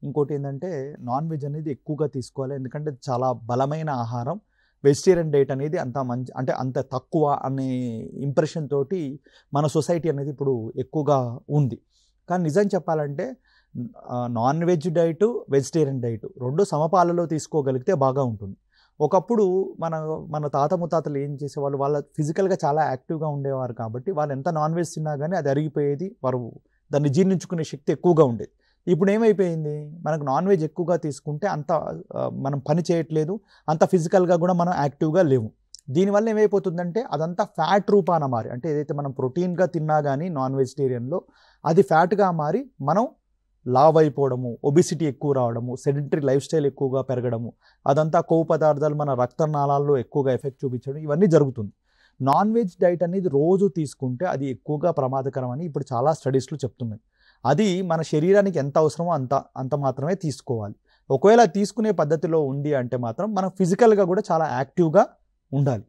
ఇంకోటి ఏంటంటే non veg అనేది ఎక్కువగా తీసుకోవాలి. ఎందుకంటే చాలా బలమైన ఆహారం. వెజిటేరియన్ డైట్ అనేది అంత మంచి అంటే అంత తక్కువ అనే ఇంప్రెషన్ తోటి మన సొసైటీ అనేది ఇప్పుడు ఎక్కువగా ఉంది. కానీ నిజం చెప్పాలంటే non veg diet, vegetarian diet 2 సమపాలలో తీసుకోగలిగితే బాగా ఉంటుంది. ఒకప్పుడు మన మన తాత ముత్తాతలు ఏం చేసేవాళ్ళు, వాళ్ళ ఫిజికల్గా చాలా యాక్టివ్గా ఉండేవారు కాబట్టి వాళ్ళు ఎంత నాన్ వెజ్ తిన్నా కానీ అది అరిగిపోయేది, వారు దాన్ని జీర్ణించుకునే శక్తి ఎక్కువగా ఉండేది. ఇప్పుడు ఏమైపోయింది, మనకు నాన్ వెజ్ ఎక్కువగా తీసుకుంటే అంత మనం పని చేయట్లేదు, అంత ఫిజికల్గా కూడా మనం యాక్టివ్గా లేవు. దీనివల్ల ఏమైపోతుందంటే అదంతా ఫ్యాట్ రూపాన మారి, అంటే ఏదైతే మనం ప్రోటీన్గా తిన్నా కానీ నాన్ వెజిటేరియన్లో అది ఫ్యాట్గా మారి మనం లావ్ అయిపోవడము, ఒబిసిటీ ఎక్కువ రావడము, సెడెంటరీ లైఫ్ స్టైల్ ఎక్కువగా పెరగడము, అదంతా కొవ్వు పదార్థాలు మన రక్తనాళాల్లో ఎక్కువగా ఎఫెక్ట్ చూపించడం, ఇవన్నీ జరుగుతుంది. నాన్ వెజ్ డైట్ అనేది రోజు తీసుకుంటే అది ఎక్కువగా ప్రమాదకరం అని ఇప్పుడు చాలా స్టడీస్లో చెప్తున్నాయి. అది మన శరీరానికి ఎంత అవసరమో అంత మాత్రమే తీసుకోవాలి. ఒకవేళ తీసుకునే పద్ధతిలో ఉంది అంటే మాత్రం మనం ఫిజికల్గా కూడా చాలా యాక్టివ్గా ఉండాలి.